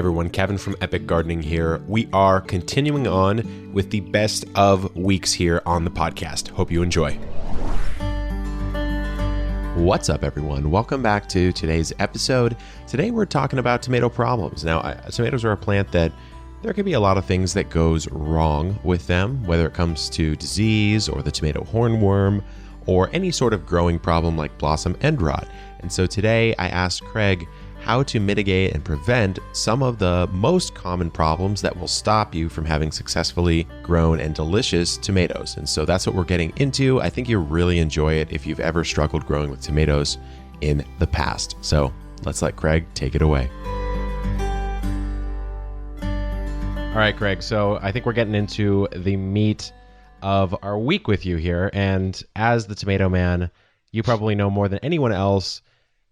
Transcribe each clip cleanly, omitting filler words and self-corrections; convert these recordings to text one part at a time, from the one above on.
everyone, Kevin from Epic Gardening here. We are continuing on with the best of weeks here on the podcast. Hope you enjoy. What's up, everyone? Welcome back to today's episode. Today we're talking about tomato problems. Now, tomatoes are a plant that there can be a lot of things that goes wrong with them, whether it comes to disease or the tomato hornworm or any sort of growing problem like blossom end rot. And so today I asked Craig how to mitigate and prevent some of the most common problems that will stop you from having successfully grown and delicious tomatoes. And so that's what we're getting into. I think you'll really enjoy it if you've ever struggled growing with tomatoes in the past. So let's let Craig take it away. All right, Craig. So I think we're getting into the meat of our week with you here. And as the tomato man, you probably know more than anyone else,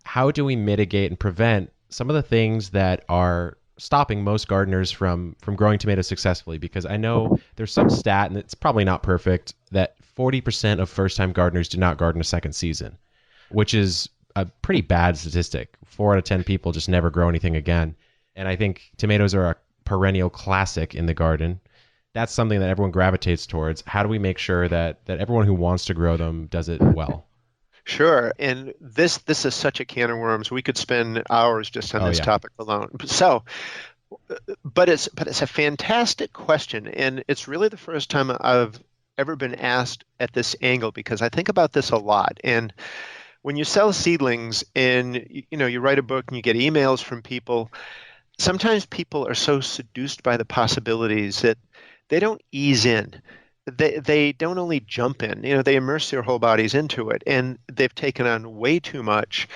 how do we mitigate and prevent some of the things that are stopping most gardeners from growing tomatoes successfully? Because I know there's some stat, and it's probably not perfect, that 40% of first-time gardeners do not garden a second season, which is a pretty bad statistic. 4 out of 10 people just never grow anything again. And I think tomatoes are a perennial classic in the garden. That's something that everyone gravitates towards. How do we make sure that everyone who wants to grow them does it well? Sure. And this is such a can of worms. We could spend hours just on this topic alone. So, but it's a fantastic question. And it's really the first time I've ever been asked at this angle, because I think about this a lot. And when you sell seedlings and you write a book and you get emails from people, sometimes people are so seduced by the possibilities that they don't ease in. They don't only jump in, they immerse their whole bodies into it, and they've taken on way too much.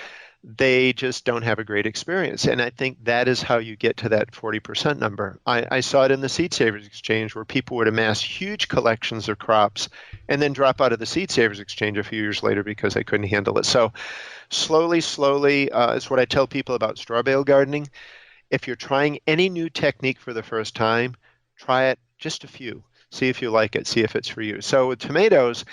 They just don't have a great experience. And I think that is how you get to that 40% number. I saw it in the Seed Savers Exchange, where people would amass huge collections of crops and then drop out of the Seed Savers Exchange a few years later because they couldn't handle it. So slowly, is what I tell people about straw bale gardening. If you're trying any new technique for the first time, try it just a few. See if you like it. See if it's for you. So with tomatoes,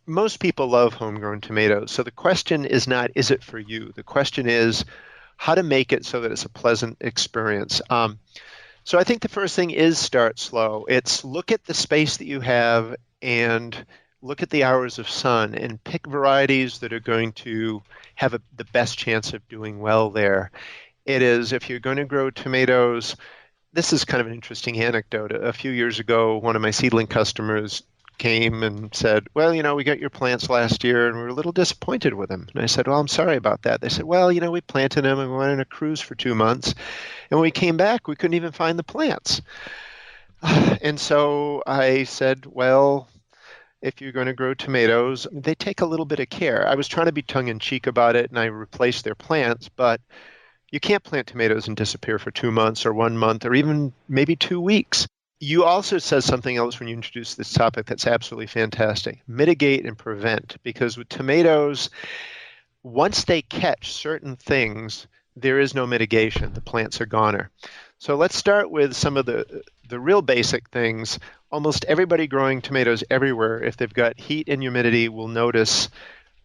most people love homegrown tomatoes. So the question is not, is it for you? The question is how to make it so that it's a pleasant experience. So I think the first thing is start slow. It's look at the space that you have and look at the hours of sun and pick varieties that are going to have the best chance of doing well there. It is, if you're going to grow tomatoes, this is kind of an interesting anecdote. A few years ago, one of my seedling customers came and said, well, we got your plants last year and we were a little disappointed with them. And I said, well, I'm sorry about that. They said, well, we planted them and we went on a cruise for 2 months. And when we came back, we couldn't even find the plants. And so I said, well, if you're going to grow tomatoes, they take a little bit of care. I was trying to be tongue-in-cheek about it, and I replaced their plants, but you can't plant tomatoes and disappear for 2 months or 1 month or even maybe 2 weeks. You also said something else when you introduced this topic that's absolutely fantastic. Mitigate and prevent. Because with tomatoes, once they catch certain things, there is no mitigation. The plants are goner. So let's start with some of the real basic things. Almost everybody growing tomatoes everywhere, if they've got heat and humidity, will notice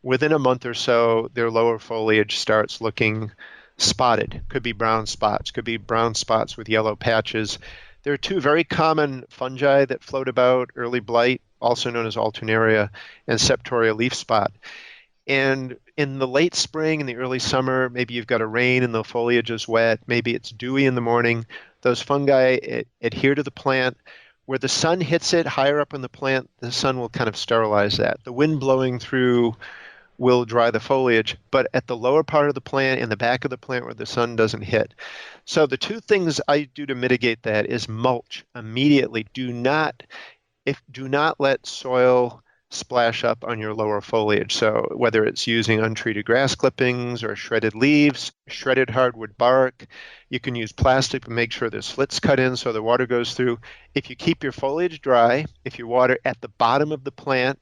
within a month or so, their lower foliage starts looking spotted. Could be brown spots, could be brown spots with yellow patches. There are 2 very common fungi that float about, early blight, also known as alternaria, and septoria leaf spot. And in the late spring and the early summer, maybe you've got a rain and the foliage is wet, maybe it's dewy in the morning, those fungi adhere to the plant. Where the sun hits it higher up in the plant, the sun will kind of sterilize that. The wind blowing through will dry the foliage, but at the lower part of the plant, in the back of the plant where the sun doesn't hit. So the 2 things I do to mitigate that is mulch immediately. Do not let soil splash up on your lower foliage. So whether it's using untreated grass clippings or shredded leaves, shredded hardwood bark, you can use plastic to make sure there's slits cut in so the water goes through. If you keep your foliage dry, if you water at the bottom of the plant,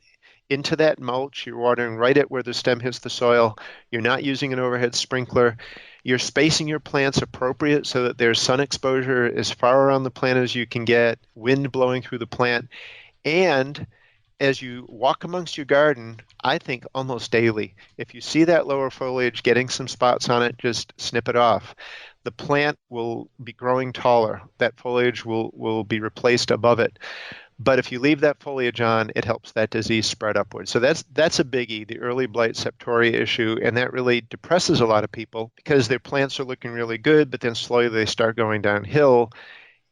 into that mulch, you're watering right at where the stem hits the soil, you're not using an overhead sprinkler, you're spacing your plants appropriate so that there's sun exposure as far around the plant as you can get, wind blowing through the plant, and as you walk amongst your garden, I think almost daily, if you see that lower foliage getting some spots on it, just snip it off. the plant will be growing taller. That foliage will be replaced above it. But if you leave that foliage on, it helps that disease spread upwards. So that's a biggie, the early blight septoria issue, and that really depresses a lot of people because their plants are looking really good, but then slowly they start going downhill,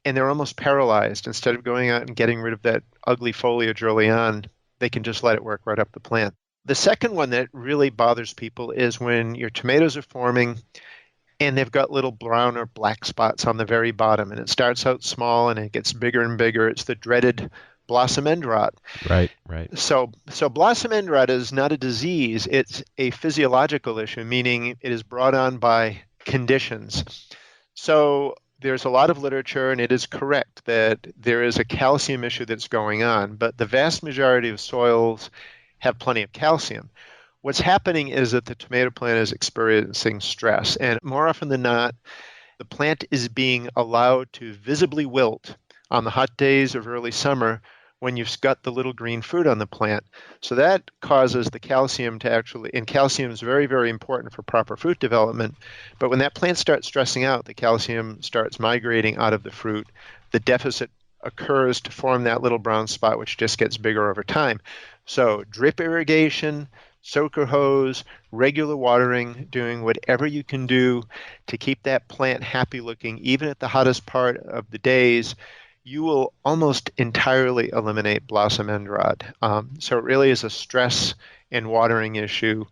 and they're almost paralyzed. Instead of going out and getting rid of that ugly foliage early on, they can just let it work right up the plant. The second one that really bothers people is when your tomatoes are forming and they've got little brown or black spots on the very bottom, and it starts out small and it gets bigger and bigger. It's the dreaded blossom end rot. Right. So blossom end rot is not a disease. It's a physiological issue, meaning it is brought on by conditions. So there's a lot of literature, and it is correct that there is a calcium issue that's going on, but the vast majority of soils have plenty of calcium. What's happening is that the tomato plant is experiencing stress, and more often than not, the plant is being allowed to visibly wilt on the hot days of early summer when you've got the little green fruit on the plant. So that causes the calcium to actually, and calcium is very, very important for proper fruit development, but when that plant starts stressing out, the calcium starts migrating out of the fruit. The deficit occurs to form that little brown spot, which just gets bigger over time. So drip irrigation, soaker hose, regular watering, doing whatever you can do to keep that plant happy looking, even at the hottest part of the days, you will almost entirely eliminate blossom end rot. So it really is a stress and watering issue,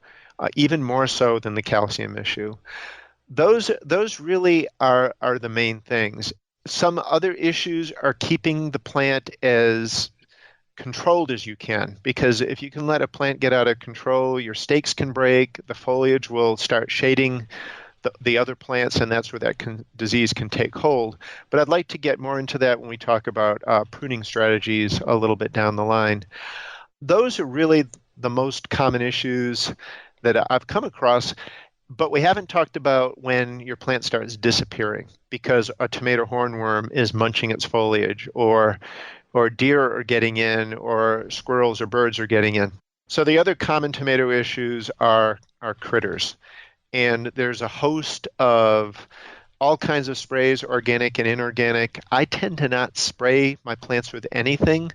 even more so than the calcium issue. Those really are the main things. Some other issues are keeping the plant as controlled as you can, because if you can let a plant get out of control, your stakes can break, the foliage will start shading the other plants, and that's where that disease can take hold. But I'd like to get more into that when we talk about pruning strategies a little bit down the line. Those are really the most common issues that I've come across, but we haven't talked about when your plant starts disappearing because a tomato hornworm is munching its foliage, or deer are getting in, or squirrels or birds are getting in. So the other common tomato issues are critters. And there's a host of all kinds of sprays, organic and inorganic. I tend to not spray my plants with anything,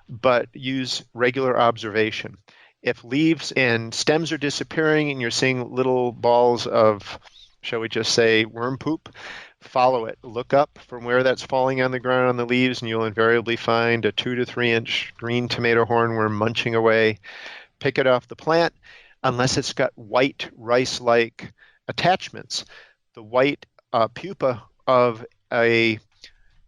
but use regular observation. If leaves and stems are disappearing and you're seeing little balls of, shall we just say, worm poop, follow it. Look up from where that's falling on the ground on the leaves, and you'll invariably find a 2 to 3 inch green tomato hornworm munching away. Pick it off the plant, unless it's got white rice-like attachments. The white pupa of a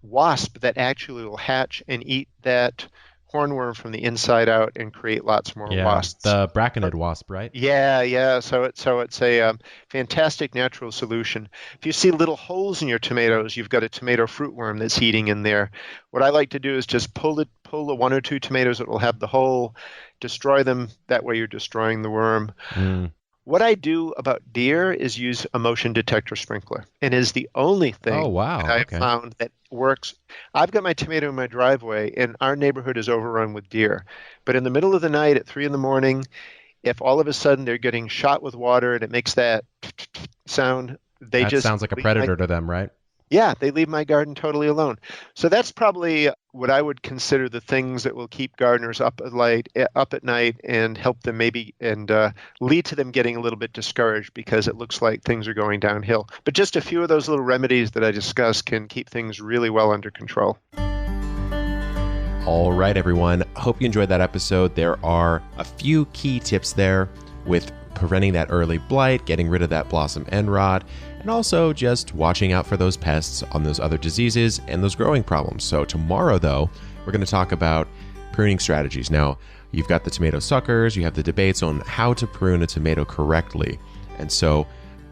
wasp that actually will hatch and eat that hornworm from the inside out and create lots more wasps. The braconid wasp, right? Yeah. So it's a fantastic natural solution. If you see little holes in your tomatoes, you've got a tomato fruit worm that's eating in there. What I like to do is just pull the 1 or 2 tomatoes that will have the hole, destroy them. That way you're destroying the worm. What I do about deer is use a motion detector sprinkler, and is the only thing that I've found that works. I've got my tomato in my driveway, and our neighborhood is overrun with deer. But in the middle of the night at 3 a.m, if all of a sudden they're getting shot with water and it makes that sound, that sounds like a predator to them, right? Yeah, they leave my garden totally alone. So that's probably what I would consider the things that will keep gardeners up at night and help them lead to them getting a little bit discouraged because it looks like things are going downhill. But just a few of those little remedies that I discussed can keep things really well under control. All right, everyone. Hope you enjoyed that episode. There are a few key tips there with preventing that early blight, getting rid of that blossom end rot, and also just watching out for those pests on those other diseases and those growing problems. So tomorrow, though, we're going to talk about pruning strategies. Now, you've got the tomato suckers, you have the debates on how to prune a tomato correctly. And so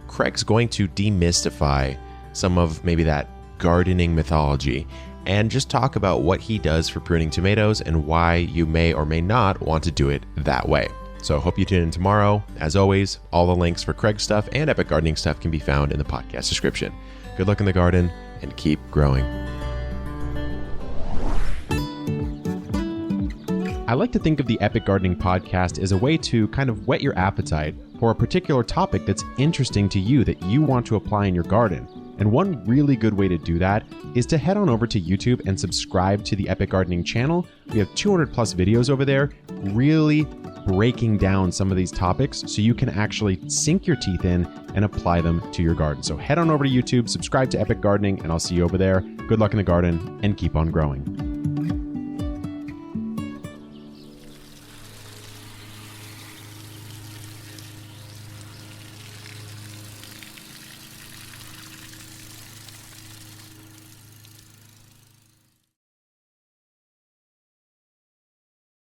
Craig's going to demystify some of maybe that gardening mythology and just talk about what he does for pruning tomatoes and why you may or may not want to do it that way. So hope you tune in tomorrow. As always, all the links for Craig's stuff and Epic Gardening stuff can be found in the podcast description. Good luck in the garden and keep growing. I like to think of the Epic Gardening podcast as a way to kind of whet your appetite for a particular topic that's interesting to you that you want to apply in your garden. And one really good way to do that is to head on over to YouTube and subscribe to the Epic Gardening channel. We have 200 plus videos over there, really breaking down some of these topics so you can actually sink your teeth in and apply them to your garden. So head on over to YouTube, subscribe to Epic Gardening, and I'll see you over there. Good luck in the garden and keep on growing.